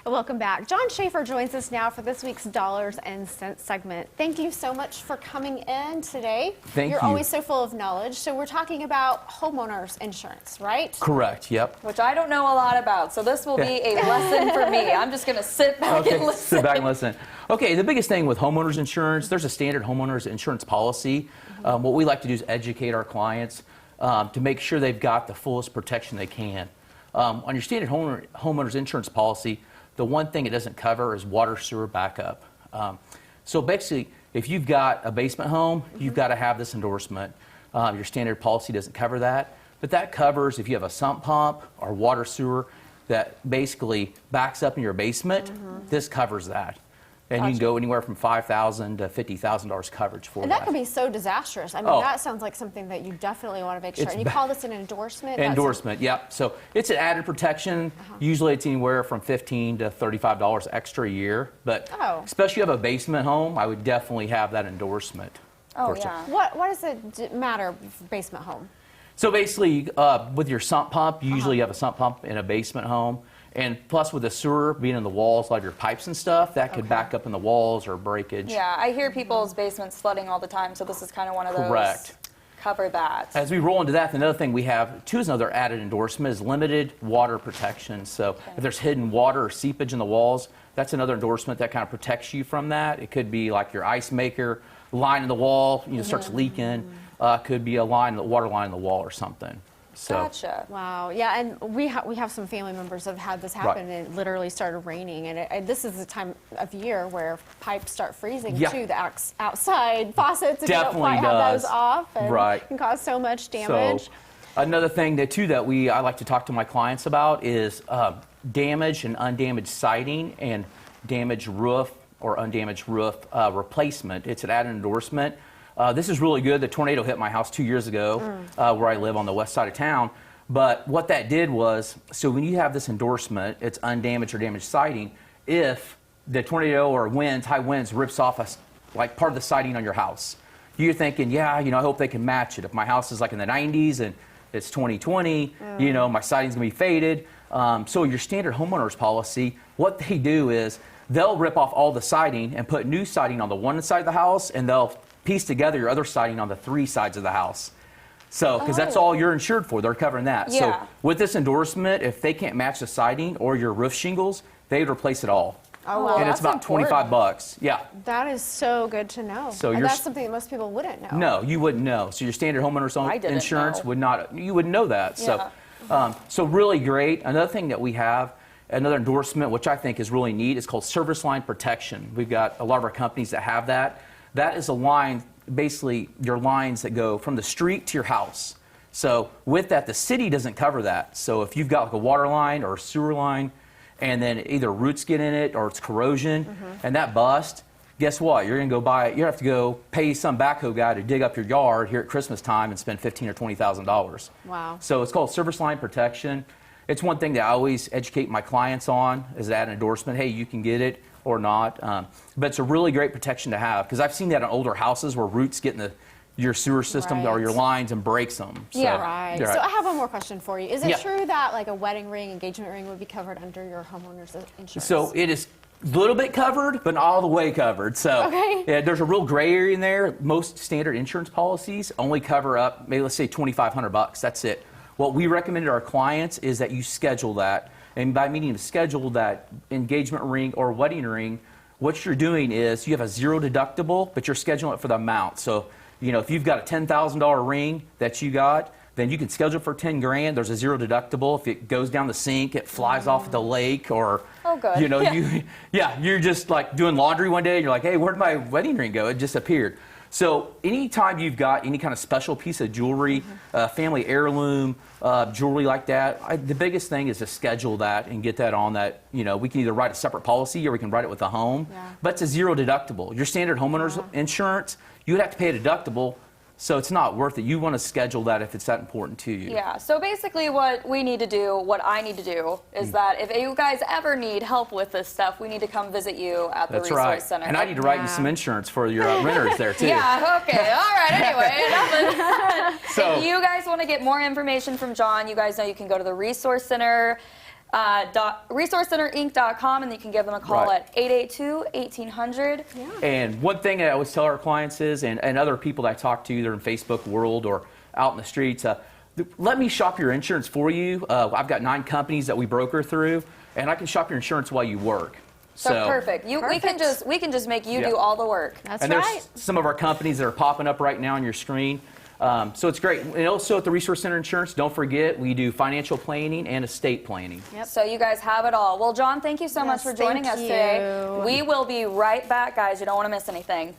And welcome back. John Schaefer joins us now for this week's Dollars and Cents segment. Thank you so much for coming in today. Thank you. You're always so full of knowledge. So we're talking about homeowners insurance, right? Correct, yep. Which I don't know a lot about, so this will be a lesson for me. I'm just going to sit back and listen. Sit back and listen. Okay, the biggest thing with homeowners insurance, there's a standard homeowners insurance policy. What we like to do is educate our clients to make sure they've got the fullest protection they can. On your standard homeowners insurance policy, the one thing it doesn't cover is water sewer backup. So basically, if you've got a basement home, you've got to have this endorsement. Your standard policy doesn't cover that, but that covers if you have a sump pump or water sewer that basically backs up in your basement, this covers that. And you can go anywhere from $5,000 to $50,000 coverage for that. And that can be so disastrous. I mean, that sounds like something that you definitely want to make sure. And you call this an endorsement? Endorsement, yep. So it's an added protection. Usually it's anywhere from $15 to $35 extra a year. But especially if you have a basement home, I would definitely have that endorsement. Oh, yeah. What does it matter for basement home? So basically, with your sump pump, you usually have a sump pump in a basement home. And plus with the sewer being in the walls, like your pipes and stuff, that could back up in the walls or breakage. Yeah, I hear people's basements flooding all the time, so this is kind of one of those. Correct. Cover that. As we roll into that, another thing we have, too, is another added endorsement, is limited water protection. So if there's hidden water or seepage in the walls, that's another endorsement that kind of protects you from that. It could be like your ice maker line in the wall, starts leaking. Could be a line, the water line in the wall or something. So. Gotcha. Wow. Yeah, and we have some family members that have had this happen, and it literally started raining. And this is the time of year where pipes start freezing too. The outside faucets, if you don't quite have those off, and can cause so much damage. So, another thing that I like to talk to my clients about is damaged and undamaged siding and damaged roof or undamaged roof replacement. It's an added endorsement. This is really good. The tornado hit my house 2 years ago where I live on the west side of town. But what that did was, so when you have this endorsement, it's undamaged or damaged siding, if the tornado or high winds rips off like part of the siding on your house, you're thinking, I hope they can match it. If my house is like in the 90s and it's 2020, my siding's going to be faded. So your standard homeowners policy, what they do is they'll rip off all the siding and put new siding on the one side of the house, and they'll piece together your other siding on the 3 sides of the house. So, because that's all you're insured for, they're covering that. Yeah. So with this endorsement, if they can't match the siding or your roof shingles, they'd replace it all. Oh, well, and it's about $25. Yeah. That is so good to know. So and that's something that most people wouldn't know. No, you wouldn't know. So your standard homeowners insurance would not, you wouldn't know that. Yeah. So really great. Another thing that we have, another endorsement, which I think is really neat, is called service line protection. We've got a lot of our companies that have that. That is a line, basically your lines that go from the street to your house. So with that, the city doesn't cover that. So if you've got like a water line or a sewer line, and then either roots get in it or it's corrosion, and that bust, guess what? You're gonna you have to go pay some backhoe guy to dig up your yard here at Christmas time and spend $15,000 or $20,000. Wow. So it's called service line protection. It's one thing that I always educate my clients on, is that an endorsement. Hey, you can get it or not. But it's a really great protection to have, because I've seen that in older houses where roots get in your sewer system or your lines and breaks them. So, So I have one more question for you. Is it true that like a wedding ring, engagement ring would be covered under your homeowner's insurance? So it is a little bit covered, but not all the way covered. So there's a real gray area in there. Most standard insurance policies only cover up, maybe let's say $2,500. That's it. What we recommend to our clients is that you schedule that. And by meaning to schedule that engagement ring or wedding ring, what you're doing is you have a zero deductible, but you're scheduling it for the amount. So, if you've got a $10,000 ring that you got, then you can schedule it for $10,000. There's a zero deductible. If it goes down the sink, it flies off the lake, or you're just like doing laundry one day and you're like, hey, where'd my wedding ring go? It just appeared. So anytime you've got any kind of special piece of jewelry, family heirloom, jewelry like that, the biggest thing is to schedule that and get that on that. We can either write a separate policy or we can write it with the home. But it's a zero deductible. Your standard homeowners insurance, you would have to pay a deductible. So it's not worth it. You want to schedule that if it's that important to you. Yeah, so basically what I need to do is that if you guys ever need help with this stuff, we need to come visit you at the Resource Center. And I need to write you some insurance for your renters there too. Yeah, okay, all right, anyway. So if you guys want to get more information from John, you guys know you can go to the Resource Center resourcecenterinc.com, and you can give them a call at 882-1800. Yeah. And one thing I always tell our clients is, and other people that I talk to, either in Facebook world or out in the streets, let me shop your insurance for you. I've got 9 companies that we broker through, and I can shop your insurance while you work. So perfect. We can just make you do all the work. That's and right. There's some of our companies that are popping up right now on your screen. So it's great. And also at the Resource Center Insurance, don't forget, we do financial planning and estate planning. Yep. So you guys have it all. Well, John, thank you so much for joining us today. We will be right back, guys. You don't want to miss anything.